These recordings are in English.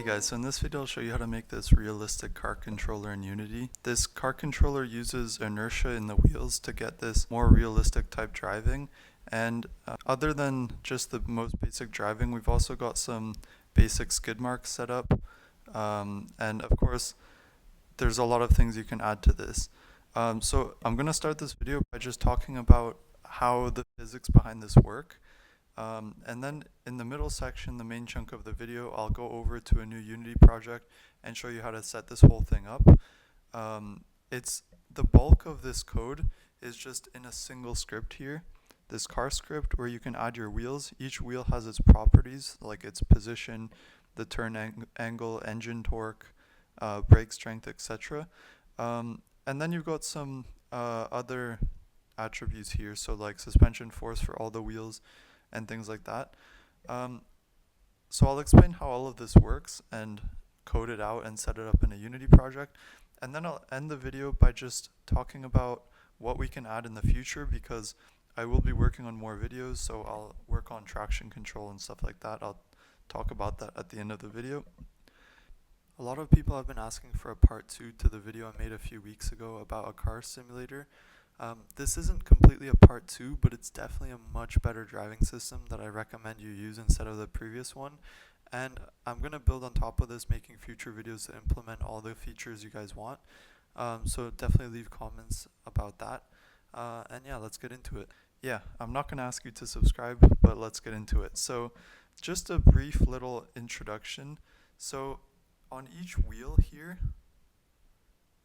Hey guys, so in this video I'll show you how to make this realistic car controller in Unity. This car controller uses inertia in the wheels to get this more realistic type driving, and other than just the most basic driving, we've also got some basic skid marks set up, and of course there's a lot of things you can add to this. So I'm going to start this video by just talking about how the physics behind this work. And then in the middle section, the main chunk of the video, I'll go over to a new Unity project and show you how to set this whole thing up. It's the bulk of this code is just in a single script here, this car script where you can add your wheels. Each wheel has its properties, like its position, the turn angle, engine torque, brake strength, etc. And then you've got some other attributes here, so like suspension force for all the wheels, and things like that. So I'll explain how all of this works and code it out and set it up in a Unity project. And then I'll end the video by just talking about what we can add in the future, because I will be working on more videos, so I'll work on traction control and stuff like that. I'll talk about that at the end of the video. A lot of people have been asking for a part 2 to the video I made a few weeks ago about a car simulator. This isn't completely a part 2, but it's definitely a much better driving system that I recommend you use instead of the previous one. And I'm going to build on top of this, making future videos to implement all the features you guys want. So definitely leave comments about that. And yeah, let's get into it. Yeah, I'm not going to ask you to subscribe, but let's get into it. So just a brief little introduction. So on each wheel here,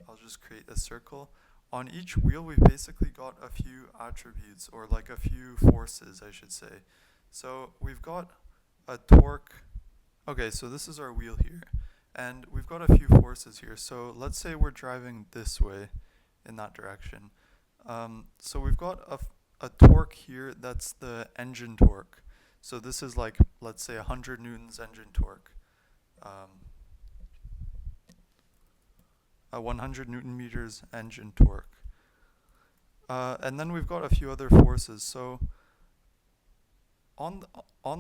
I'll just create a circle. On each wheel, we've basically got a few attributes, or like a few forces, I should say. So we've got a torque. Okay, so this is our wheel here. And we've got a few forces here. So let's say we're driving this way in that direction. So we've got a torque here that's the engine torque. So this is like, let's say 100 newtons engine torque. A 100 newton meters engine torque. And then we've got a few other forces. So on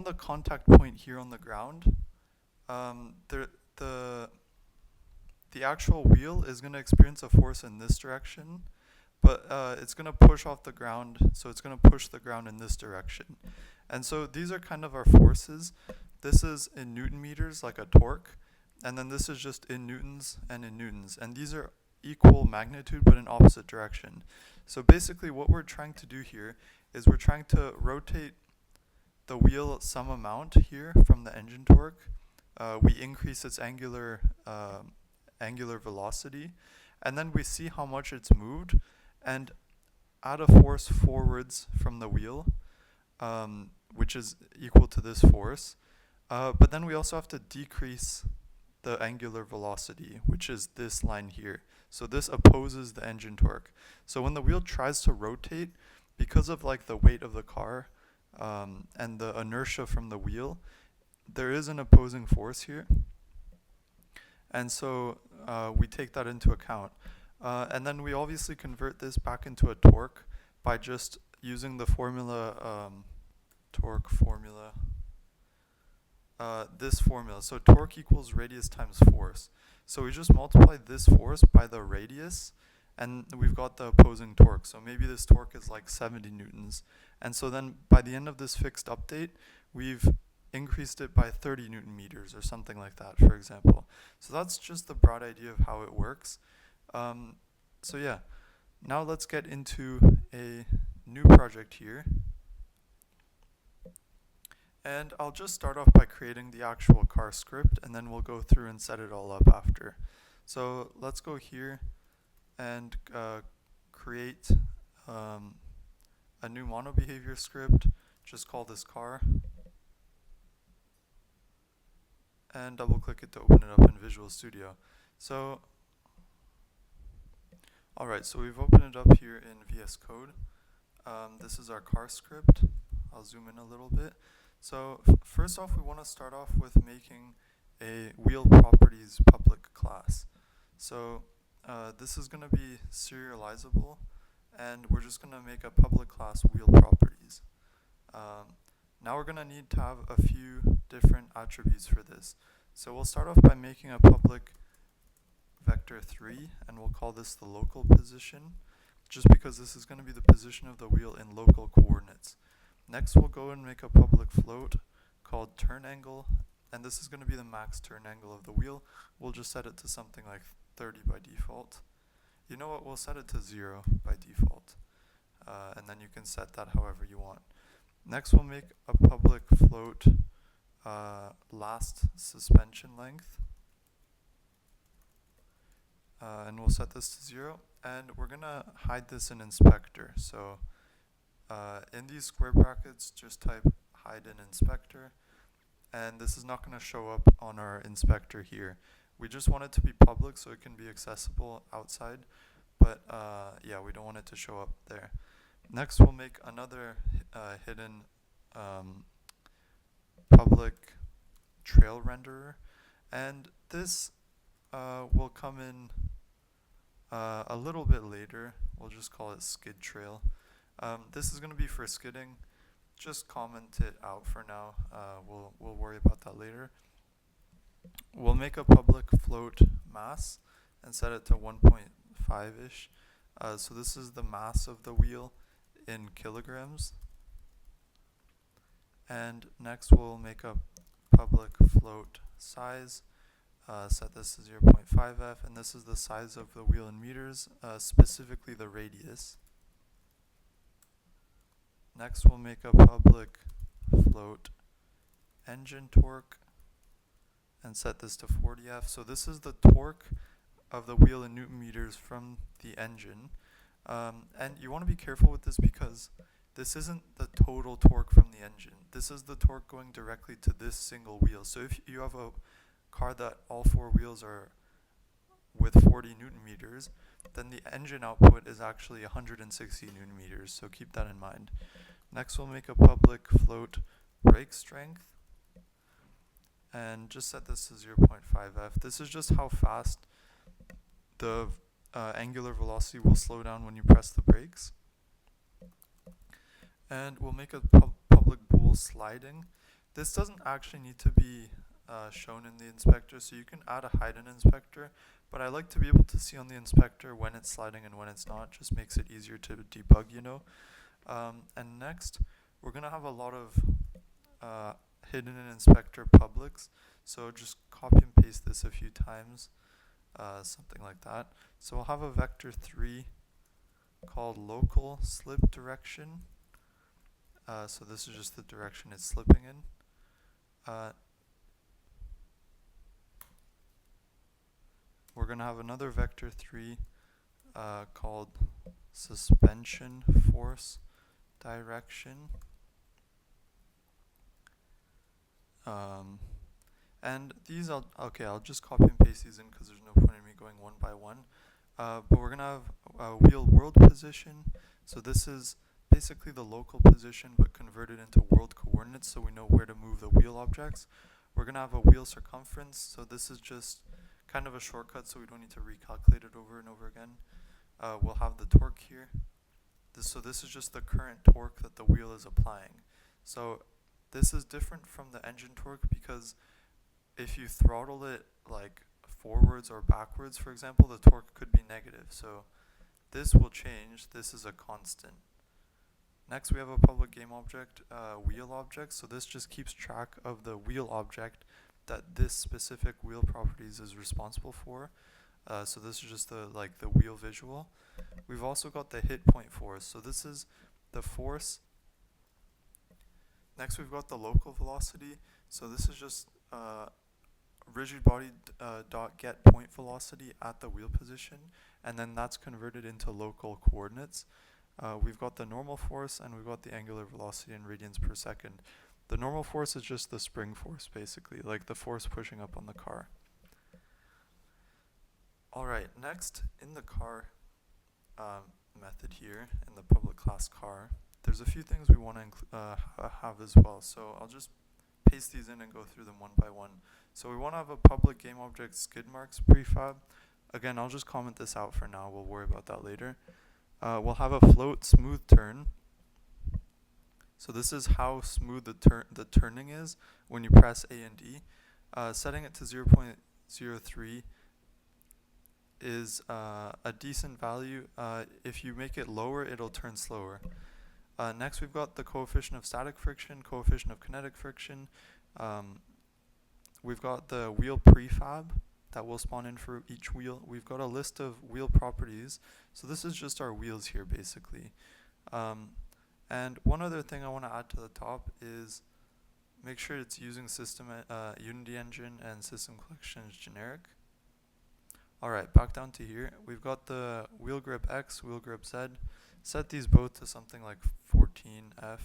the contact point here on the ground, the actual wheel is going to experience a force in this direction, but it's going to push off the ground, so it's going to push the ground in this direction. And so these are kind of our forces. This is in newton meters, like a torque. And then this is just in newtons and in newtons. And these are equal magnitude, but in opposite direction. So basically what we're trying to do here is we're trying to rotate the wheel some amount here from the engine torque. We increase its angular velocity, and then we see how much it's moved, and add a force forwards from the wheel, which is equal to this force. But then we also have to decrease the angular velocity, which is this line here. So this opposes the engine torque. So when the wheel tries to rotate, because of like the weight of the car and the inertia from the wheel, there is an opposing force here. And so we take that into account. And then we obviously convert this back into a torque by just using the formula, torque formula. This formula. So torque equals radius times force. So we just multiply this force by the radius, and we've got the opposing torque. So maybe this torque is like 70 newtons. And so then by the end of this fixed update, we've increased it by 30 newton meters or something like that, for example. So that's just the broad idea of how it works. So yeah, now let's get into a new project here. And I'll just start off by creating the actual car script, and then we'll go through and set it all up after. So let's go here and create a new mono behavior script. Just call this car, and double click it to open it up in Visual Studio. So alright, so we've opened it up here in VS Code. This is our car script. I'll zoom in a little bit. So first off, we want to start off with making a wheel properties public class. So this is going to be serializable, and we're just going to make a public class wheel properties. Now we're going to need to have a few different attributes for this. So we'll start off by making a public vector 3, and we'll call this the local position, just because this is going to be the position of the wheel in local coordinates. Next we'll go and make a public float called turn angle, and this is going to be the max turn angle of the wheel. We'll just set it to something like 30 by default. You know what, we'll set it to 0 by default, and then you can set that however you want. Next we'll make a public float last suspension length, and we'll set this to 0, and we're going to hide this in inspector. So in these square brackets just type hide in inspector, and this is not going to show up on our inspector here. We just want it to be public so it can be accessible outside, but yeah, we don't want it to show up there. Next we'll make another hidden public trail renderer, and this will come in a little bit later. We'll just call it skid trail. This is going to be for skidding. Just comment it out for now. We'll worry about that later. We'll make a public float mass and set it to 1.5-ish. So this is the mass of the wheel in kilograms. And next we'll make a public float size, set this to 0.5f, and this is the size of the wheel in meters, specifically the radius. Next we'll make a public float engine torque and set this to 40f. So this is the torque of the wheel in Newton meters from the engine. And you want to be careful with this because this isn't the total torque from the engine. This is the torque going directly to this single wheel. So if you have a car that all four wheels are with 40 Newton meters, then the engine output is actually 160 Newton meters. So keep that in mind. Next we'll make a public float brake strength and just set this to 0.5f. This is just how fast the angular velocity will slow down when you press the brakes. And we'll make a public bool sliding. This doesn't actually need to be shown in the inspector, so you can add a hide in inspector, but I like to be able to see on the inspector when it's sliding and when it's not. Just makes it easier to debug, you know. And next, we're going to have a lot of hidden in inspector publics, so just copy and paste this a few times, something like that. So we'll have a vector 3 called local slip direction. So this is just the direction it's slipping in. We're going to have another vector 3 called suspension force direction. And these I'll just copy and paste these in because there's no point in me going one by one. But we're going to have a wheel world position. So this is basically the local position but converted into world coordinates so we know where to move the wheel objects. We're going to have a wheel circumference, so this is just kind of a shortcut so we don't need to recalculate it over and over again. We'll have the torque here. So this is just the current torque that the wheel is applying. So this is different from the engine torque because if you throttle it like forwards or backwards, for example, the torque could be negative. So this will change. This is a constant. Next we have a public game object, wheel object. So this just keeps track of the wheel object that this specific wheel properties is responsible for. So this is just the wheel visual. We've also got the hit point force. So this is the force. Next we've got the local velocity. So this is just rigid body dot get point velocity at the wheel position, and then that's converted into local coordinates. We've got the normal force and we've got the angular velocity in radians per second. The normal force is just the spring force, basically, like the force pushing up on the car. Alright, next, in the car method here, in the public class car, there's a few things we want to have as well. So I'll just paste these in and go through them one by one. So we want to have a public game object skid marks prefab. Again, I'll just comment this out for now. We'll worry about that later. We'll have a float smooth turn. So this is how smooth the turning is when you press A and D. Setting it to 0.03 is a decent value. If you make it lower, it'll turn slower. Next, we've got the coefficient of static friction, coefficient of kinetic friction. We've got the wheel prefab that will spawn in for each wheel. We've got a list of wheel properties. So this is just our wheels here, basically. And one other thing I want to add to the top is make sure it's using Unity engine and system collection is generic. Alright, back down to here. We've got the wheel grip X, wheel grip Z. Set these both to something like 14F.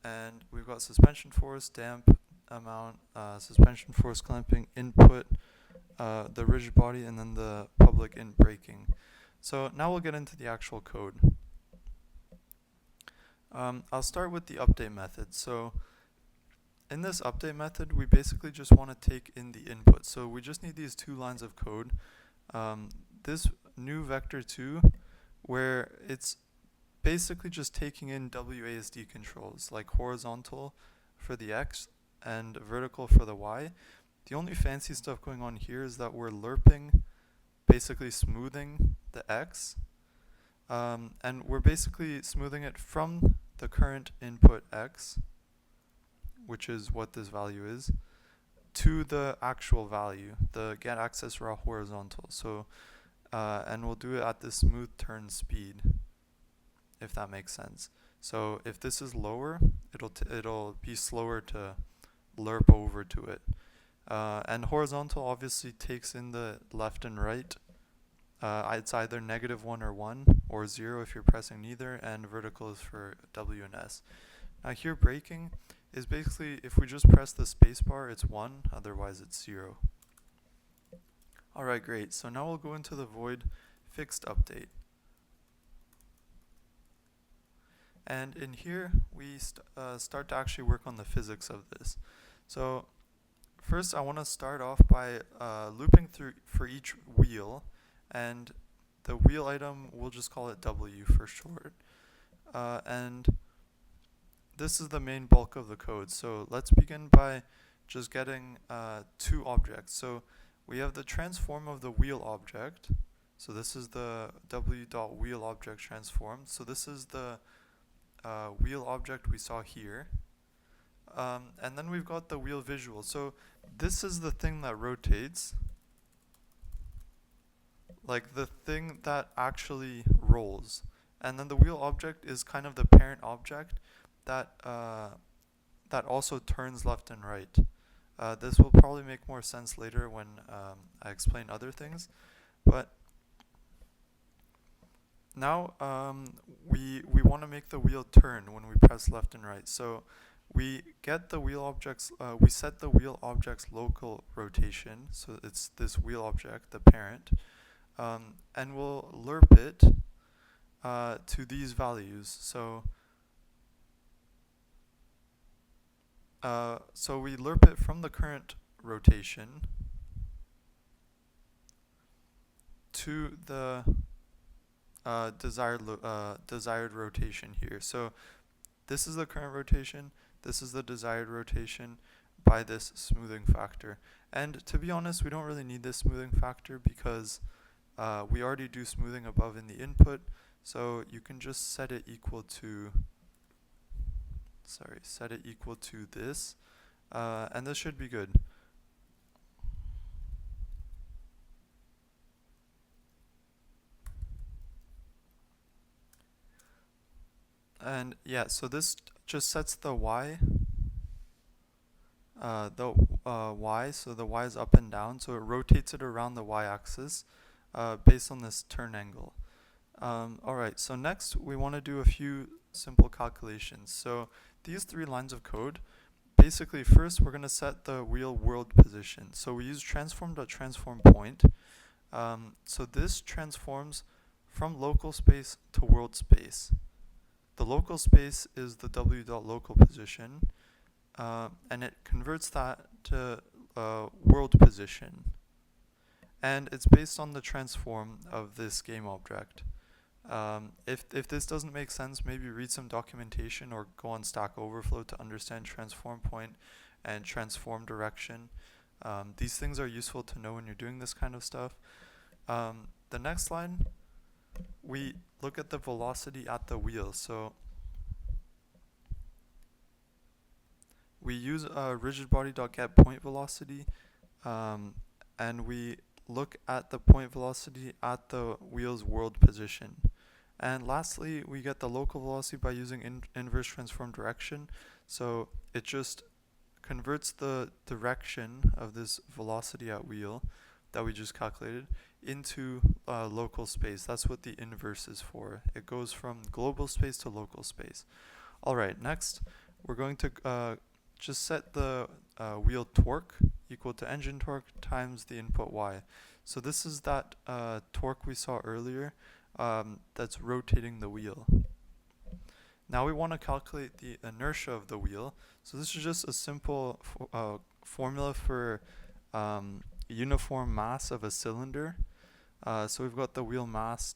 And we've got suspension force, damp amount, suspension force clamping, input, the rigid body, and then the public in braking. So now we'll get into the actual code. I'll start with the update method. So in this update method, we basically just want to take in the input. So we just need these two lines of code. This new vector2, where it's basically just taking in WASD controls, like horizontal for the X and vertical for the Y. The only fancy stuff going on here is that we're lerping, basically smoothing the X, and we're basically smoothing it from the current input X, which is what this value is, to the actual value, the get access raw horizontal. So, and we'll do it at the smooth turn speed, if that makes sense. So if this is lower, it'll be slower to lerp over to it. And horizontal obviously takes in the left and right. It's either -1 or 1, or 0 if you're pressing neither, and vertical is for W and S. Now here braking is basically, if we just press the spacebar, it's 1, otherwise it's 0. Alright, great. So now we'll go into the void fixed update. And in here, we start to actually work on the physics of this. So first, I want to start off by looping through for each wheel, and the wheel item, we'll just call it W for short. And this is the main bulk of the code. So let's begin by just getting two objects. So we have the transform of the wheel object. So this is the w.wheel object transform. So this is the wheel object we saw here. And then we've got the wheel visual. So this is the thing that rotates, like the thing that actually rolls. And then the wheel object is kind of the parent object that that also turns left and right. This will probably make more sense later when I explain other things. But now we want to make the wheel turn when we press left and right. So we get the wheel objects, we set the wheel object's local rotation. So it's this wheel object, the parent, and we'll lerp it to these values. So we lerp it from the current rotation to the desired rotation here. So this is the current rotation, this is the desired rotation by this smoothing factor. And to be honest, we don't really need this smoothing factor because we already do smoothing above in the input, so you can just set it equal to this, and this should be good. And yeah, so this just sets the Y, so the Y is up and down, so it rotates it around the Y axis based on this turn angle. Alright, so next we want to do a few simple calculations. So these three lines of code, basically first we're going to set the wheel world position. So we use transform.transform point. So this transforms from local space to world space. The local space is the w.local position, and it converts that to world position. And it's based on the transform of this game object. If this doesn't make sense, maybe read some documentation or go on Stack Overflow to understand transform point and transform direction. These things are useful to know when you're doing this kind of stuff. The next line, we look at the velocity at the wheel. So we use rigidbody.getPointVelocity, and we look at the point velocity at the wheel's world position. And lastly, we get the local velocity by using inverse transform direction. So it just converts the direction of this velocity at wheel that we just calculated into local space. That's what the inverse is for. It goes from global space to local space. Alright, next we're going to just set the wheel torque equal to engine torque times the input y. So this is that torque we saw earlier that's rotating the wheel. Now we want to calculate the inertia of the wheel. So this is just a simple formula for uniform mass of a cylinder. So we've got the wheel mass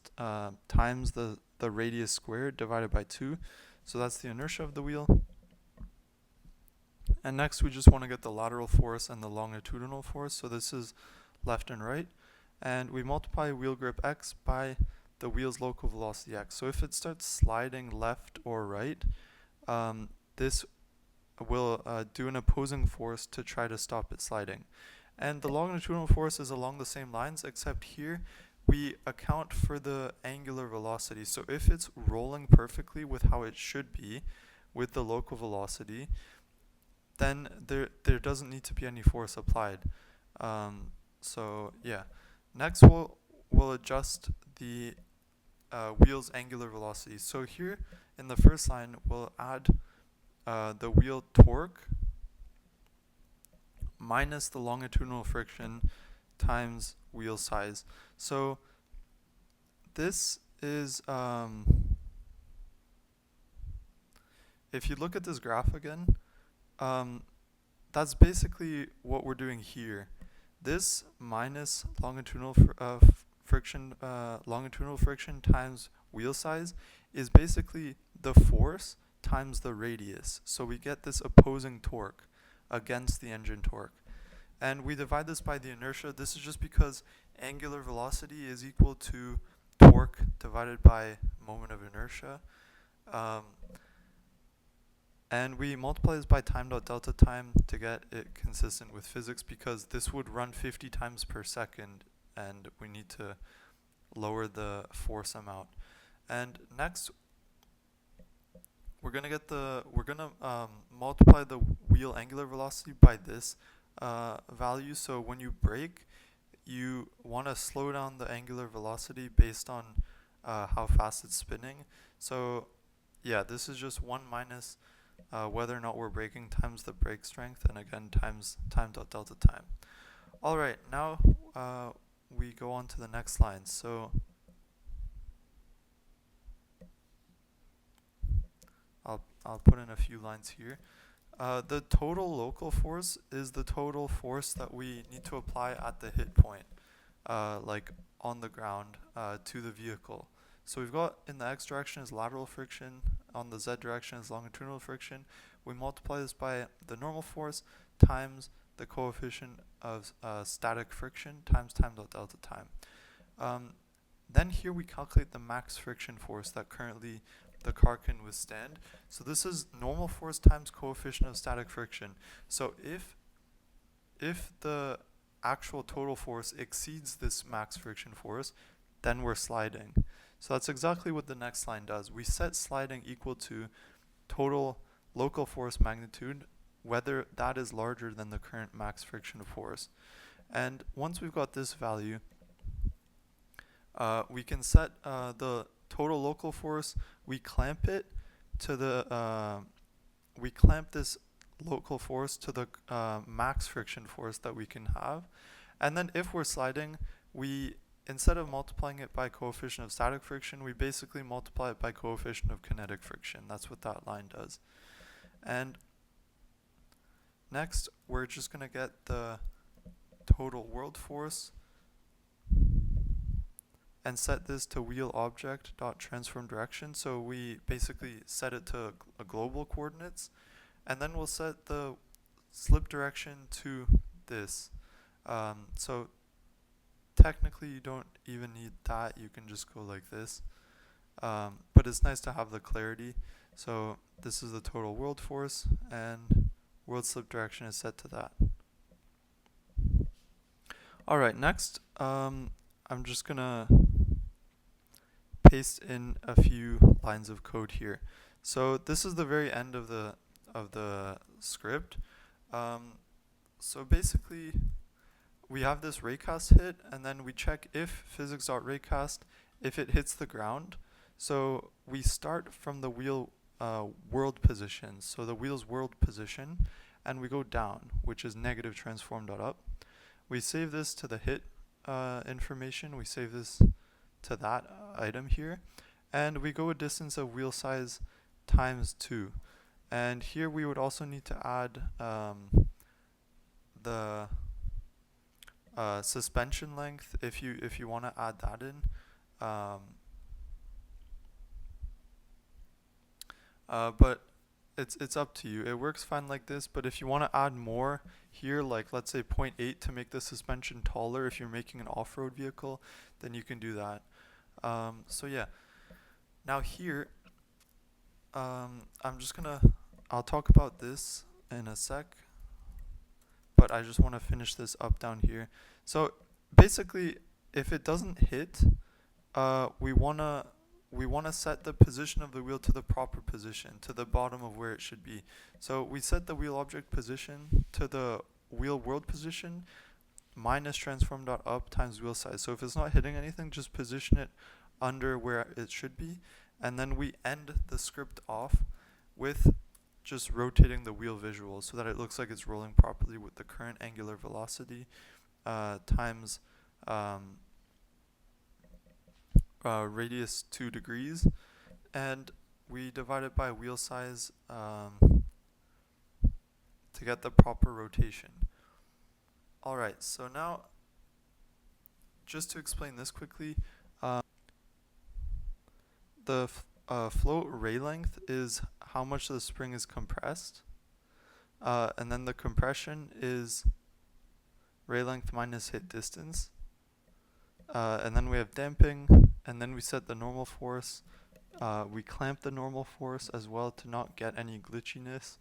times the radius squared divided by 2. So that's the inertia of the wheel. And next we just want to get the lateral force and the longitudinal force. So this is left and right. And we multiply wheel grip x by the wheel's local velocity x. So if it starts sliding left or right, this will do an opposing force to try to stop it sliding. And the longitudinal force is along the same lines, except here we account for the angular velocity. So if it's rolling perfectly with how it should be with the local velocity, then there doesn't need to be any force applied. So yeah, next we'll adjust the wheel's angular velocity. So here in the first line we'll add the wheel torque minus the longitudinal friction times wheel size. So this is, if you look at this graph again, that's basically what we're doing here. This minus longitudinal friction times wheel size is basically the force times the radius. So we get this opposing torque against the engine torque. And we divide this by the inertia. This is just because angular velocity is equal to torque divided by moment of inertia. And we multiply this by time dot delta time to get it consistent with physics, because this would run 50 times per second and we need to lower the force amount. And next we're gonna multiply the wheel angular velocity by this value. So when you brake, you want to slow down the angular velocity based on how fast it's spinning. So yeah, this is just 1 minus whether or not we're braking times the brake strength, and again times time dot delta time. Alright, now we go on to the next line. So I'll put in a few lines here. The total local force is the total force that we need to apply at the hit point, like on the ground, to the vehicle. So we've got in the x direction is lateral friction, on the z direction is longitudinal friction. We multiply this by the normal force times the coefficient of static friction times time dot delta time. Then here we calculate the max friction force that currently the car can withstand. So this is normal force times coefficient of static friction. So if the actual total force exceeds this max friction force, then we're sliding. So that's exactly what the next line does. We set sliding equal to total local force magnitude, whether that is larger than the current max friction force. And once we've got this value, we can set the total local force. We clamp it to the we clamp this local force to the max friction force that we can have. And then if we're sliding, we, instead of multiplying it by coefficient of static friction, we basically multiply it by coefficient of kinetic friction. That's what that line does. And next, we're just going to get the total world force and set this to wheel object dot transform direction. So we basically set it to a global coordinates, and then we'll set the slip direction to this. So technically you don't even need that, you can just go like this. But it's nice to have the clarity. So this is the total world force, and world slip direction is set to that. Alright, next I'm just gonna paste in a few lines of code here. So this is the very end of the script. So basically we have this raycast hit, and then we check if physics.raycast, if it hits the ground. So we start from the wheel world position, so the wheel's world position, and we go down, which is negative transform.up. We save this to the hit information, we save this to that item here, and we go a distance of wheel size times 2. And here we would also need to add the suspension length if you want to add that in. But it's up to you. It works fine like this, but if you want to add more here, like let's say 0.8 to make the suspension taller if you're making an off-road vehicle, then you can do that. So yeah, now here I'll talk about this in a sec, but I just want to finish this up down here. So basically, if it doesn't hit, we wanna set the position of the wheel to the proper position, to the bottom of where it should be. So we set the wheel object position to the wheel world position minus transform.up times wheel size. So if it's not hitting anything, just position it under where it should be, and then we end the script off with just rotating the wheel visual so that it looks like it's rolling properly with the current angular velocity times radius 2 degrees, and we divide it by wheel size to get the proper rotation. Alright, so now just to explain this quickly, the float ray length is how much the spring is compressed, and then the compression is ray length minus hit distance, and then we have damping, and then we set the normal force. We clamp the normal force as well to not get any glitchiness,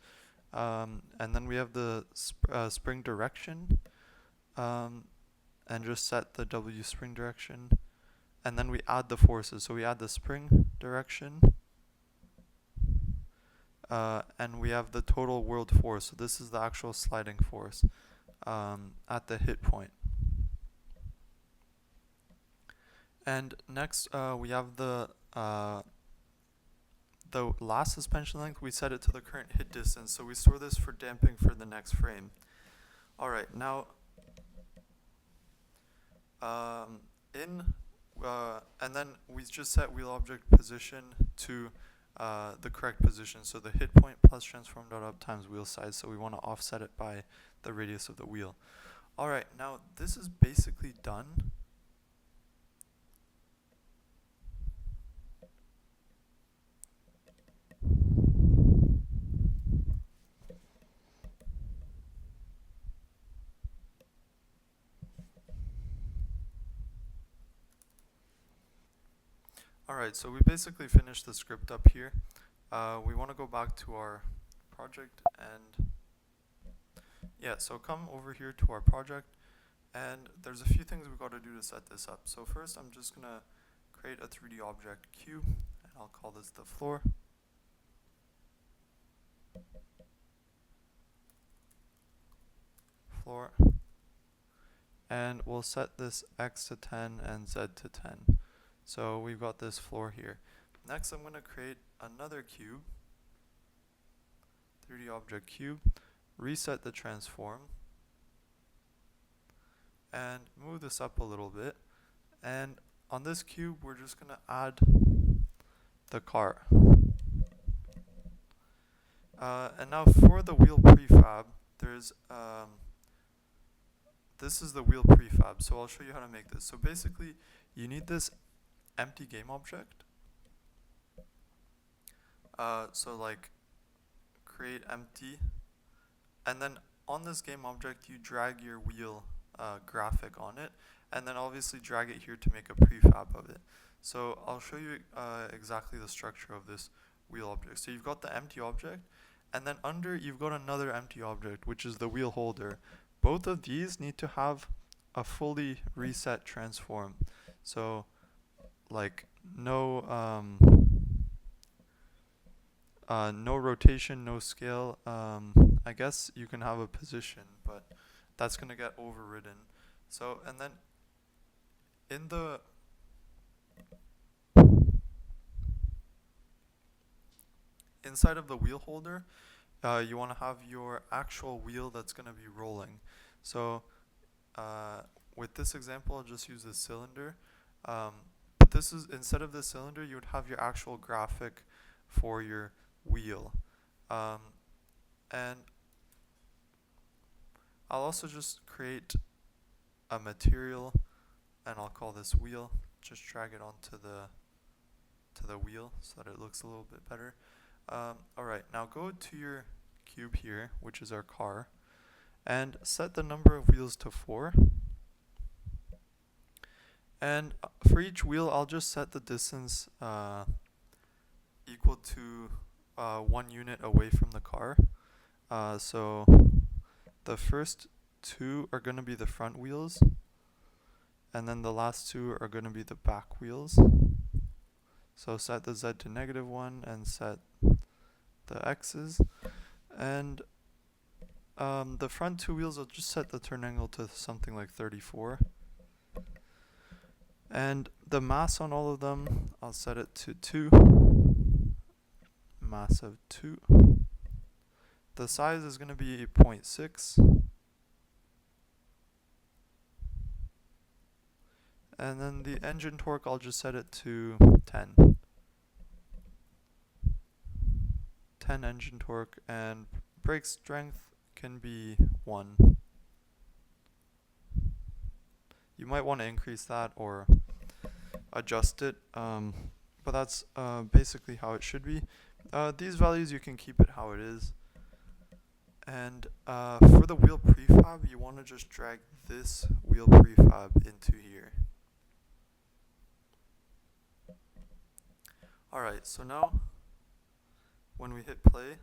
and then we have the spring direction, and just set the W spring direction, and then we add the forces. So we add the spring direction, and we have the total world force. So this is the actual sliding force at the hit point. And next we have the last suspension length. We set it to the current hit distance, so we store this for damping for the next frame. Alright, now and then we just set wheel object position to the correct position, so the hit point plus transform.up times wheel size, so we want to offset it by the radius of the wheel. Alright, now this is basically done. Alright, so we basically finished the script up here. We want to go back to our project, and yeah, so come over here to our project, and there's a few things we've got to do to set this up. So first I'm just going to create a 3D object cube, and I'll call this the floor. And we'll set this x to 10 and z to 10. So we've got this floor here. Next I'm going to create another cube, 3D object cube, reset the transform, and move this up a little bit. And on this cube we're just going to add the car. And now for the wheel prefab, there's this is the wheel prefab, so I'll show you how to make this. So basically you need this empty game object. So like create empty, and then on this game object you drag your wheel graphic on it, and then obviously drag it here to make a prefab of it. So I'll show you exactly the structure of this wheel object. So you've got the empty object, and then under you've got another empty object, which is the wheel holder. Both of these need to have a fully reset transform. So like no no rotation, no scale. I guess you can have a position, but that's gonna get overridden. So, and then in the inside of the wheel holder, you want to have your actual wheel that's gonna be rolling. So, with this example, I'll just use this cylinder. But this is, instead of the cylinder, you would have your actual graphic for your wheel. And I'll also just create a material, and I'll call this wheel. Just drag it onto the wheel so that it looks a little bit better. Alright, now go to your cube here, which is our car, and set the number of wheels to 4. And for each wheel, I'll just set the distance equal to 1 unit away from the car. So the first 2 are going to be the front wheels, and then the last 2 are going to be the back wheels. So set the Z to -1 and set the X's. And the front 2 wheels, I'll just set the turn angle to something like 34. And the mass on all of them, I'll set it to 2. Mass of 2. The size is going to be 0.6. And then the engine torque, I'll just set it to 10. 10 engine torque, and brake strength can be 1. You might want to increase that or adjust it, but that's basically how it should be. These values, you can keep it how it is. And for the wheel prefab, you want to just drag this wheel prefab into here. Alright, so now when we hit play,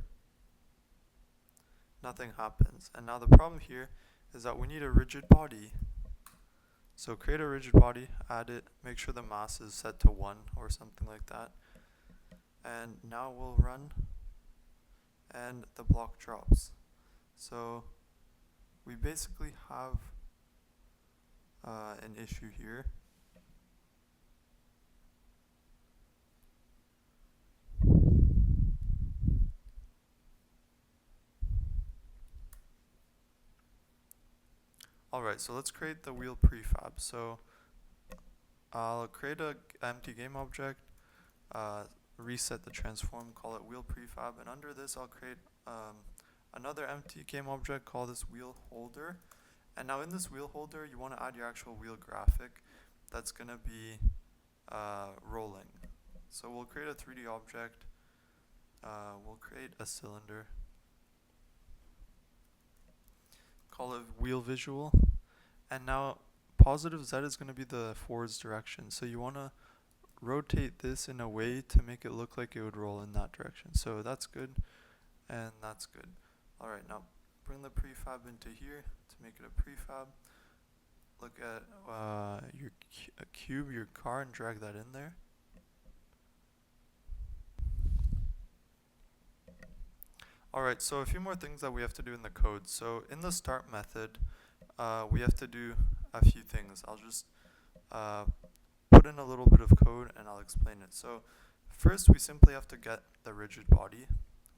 nothing happens. And now the problem here is that we need a rigid body. So create a rigid body, add it, make sure the mass is set to 1 or something like that. And now we'll run, and the block drops. So we basically have an issue here. Alright, so let's create the wheel prefab. So I'll create an empty game object, reset the transform, call it wheel prefab, and under this I'll create another empty game object, call this wheel holder. And now in this wheel holder, you want to add your actual wheel graphic that's going to be rolling. So we'll create a 3D object, we'll create a cylinder, call it wheel visual, and now positive Z is going to be the forwards direction. So you want to rotate this in a way to make it look like it would roll in that direction. So that's good, and that's good. Alright, now bring the prefab into here to make it a prefab. Look at your cube, your car, and drag that in there. Alright, so a few more things that we have to do in the code. So in the start method, we have to do a few things. I'll just put in a little bit of code and I'll explain it. So first we simply have to get the rigid body.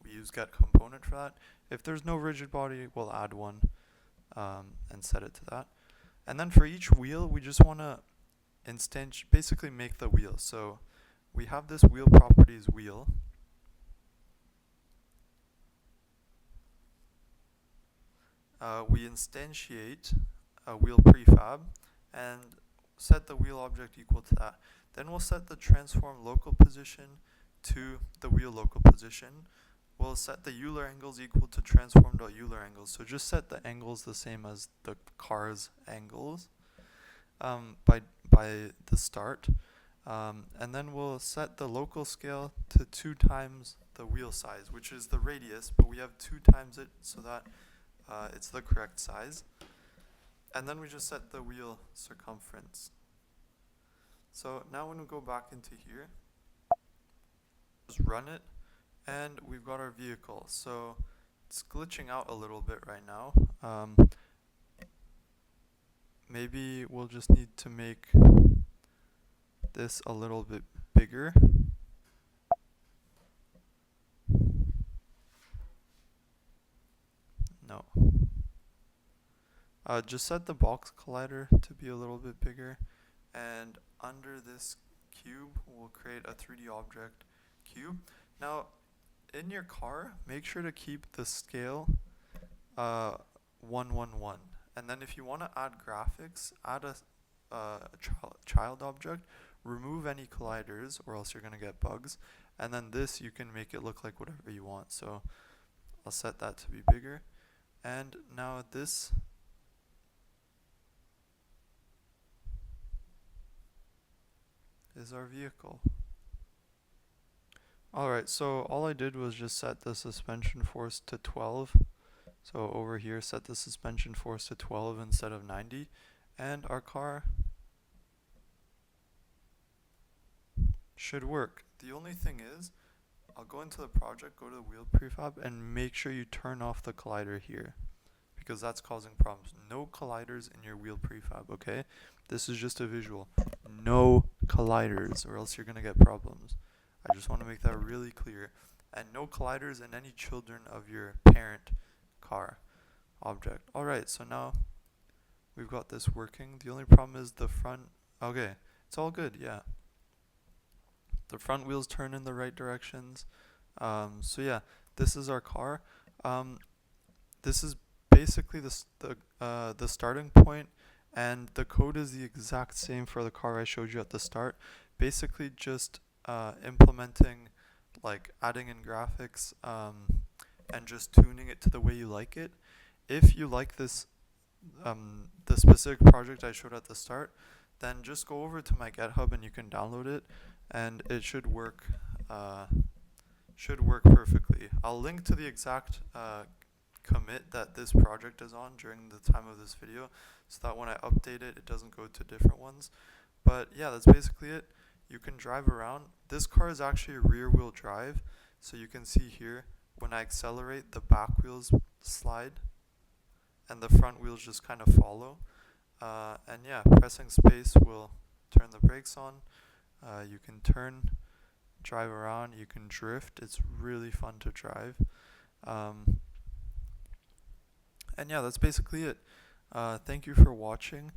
We use get component for that. If there's no rigid body, we'll add one and set it to that. And then for each wheel, we just want to basically make the wheel. So we have this wheel properties wheel. We instantiate a wheel prefab and set the wheel object equal to that. Then we'll set the transform local position to the wheel local position. We'll set the Euler angles equal to transform.Euler angles. So just set the angles the same as the car's angles by the start. And then we'll set the local scale to 2 times the wheel size, which is the radius, but we have 2 times it so that it's the correct size. And then we just set the wheel circumference. So now when we go back into here, just run it, and we've got our vehicle. So it's glitching out a little bit right now. Maybe we'll just need to make this a little bit bigger. No. Just set the box collider to be a little bit bigger, and under this cube we'll create a 3D object cube. Now in your car, make sure to keep the scale 111, and then if you want to add graphics, add a child object, remove any colliders or else you're going to get bugs, and then this you can make it look like whatever you want. So I'll set that to be bigger, and now this is our vehicle. Alright, so all I did was just set the suspension force to 12. So over here, set the suspension force to 12 instead of 90, and our car should work. The only thing is, I'll go into the project, go to the wheel prefab, and make sure you turn off the collider here, because that's causing problems. No colliders in your wheel prefab, okay? This is just a visual. No colliders, or else you're going to get problems. I just want to make that really clear. And no colliders in any children of your parent car object. Alright, so now we've got this working. The only problem is the front. Okay, it's all good, yeah. The front wheels turn in the right directions. So yeah, this is our car. This is basically the starting point, and the code is the exact same for the car I showed you at the start. Basically just implementing, like adding in graphics and just tuning it to the way you like it. If you like this, the specific project I showed at the start, then just go over to my GitHub and you can download it, and it should work perfectly. I'll link to the exact commit that this project is on during the time of this video, so that when I update it, it doesn't go to different ones. But yeah, that's basically it. You can drive around. This car is actually a rear wheel drive, so you can see here when I accelerate, the back wheels slide and the front wheels just kind of follow. And yeah, pressing space will turn the brakes on. You can turn, drive around, you can drift. It's really fun to drive. And yeah, that's basically it. Thank you for watching.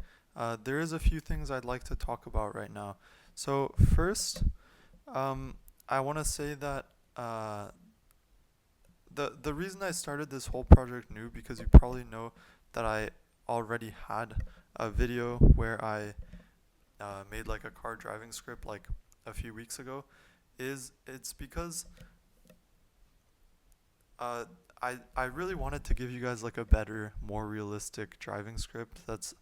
There is a few things I'd like to talk about right now. So first, I want to say that the reason I started this whole project new, because you probably know that I already had a video where I made like a car driving script like a few weeks ago, it's because I really wanted to give you guys like a better, more realistic driving script that's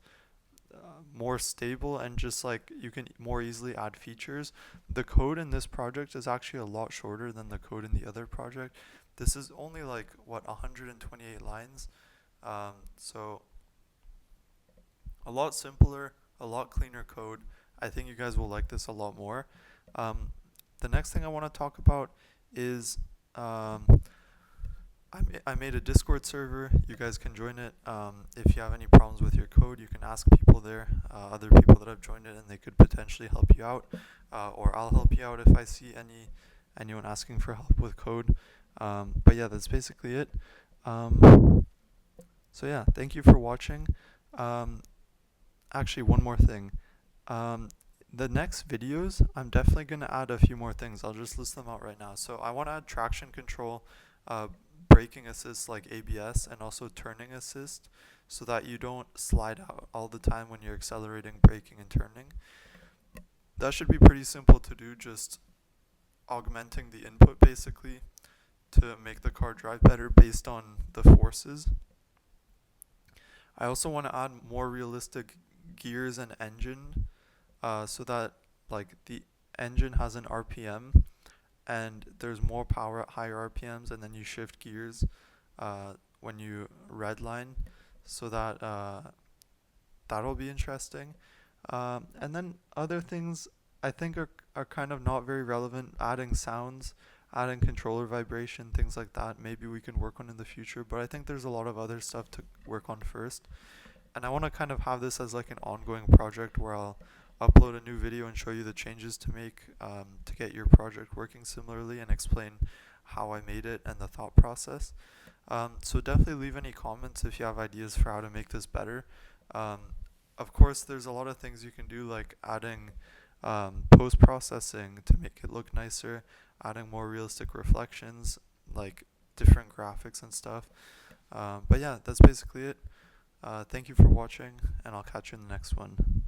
more stable, and just like you can more easily add features. The code in this project is actually a lot shorter than the code in the other project. This is only like, what, 128 lines. So a lot simpler, a lot cleaner code. I think you guys will like this a lot more. The next thing I want to talk about is I made a Discord server. You guys can join it. If you have any problems with your code, you can ask people there, other people that have joined it, and they could potentially help you out, or I'll help you out if I see anyone asking for help with code. But yeah, that's basically it. So yeah, thank you for watching. Actually, one more thing. The next videos, I'm definitely going to add a few more things. I'll just list them out right now. So I want to add traction control, braking assist like ABS, and also turning assist, so that you don't slide out all the time when you're accelerating, braking, and turning. that should be pretty simple to do, just augmenting the input basically to make the car drive better based on the forces. I also want to add more realistic gears and engine, so that like the engine has an RPM and there's more power at higher RPMs, and then you shift gears when you redline, so that that'll be interesting. And then other things I think are kind of not very relevant. Adding sounds, adding controller vibration, things like that. Maybe we can work on in the future, but I think there's a lot of other stuff to work on first. And I want to kind of have this as like an ongoing project where I'll upload a new video and show you the changes to make to get your project working similarly, and explain how I made it and the thought process. So definitely leave any comments if you have ideas for how to make this better. Um, of course, there's a lot of things you can do, like adding post-processing to make it look nicer, adding more realistic reflections, like different graphics and stuff. But yeah, that's basically it. Thank you for watching, and I'll catch you in the next one.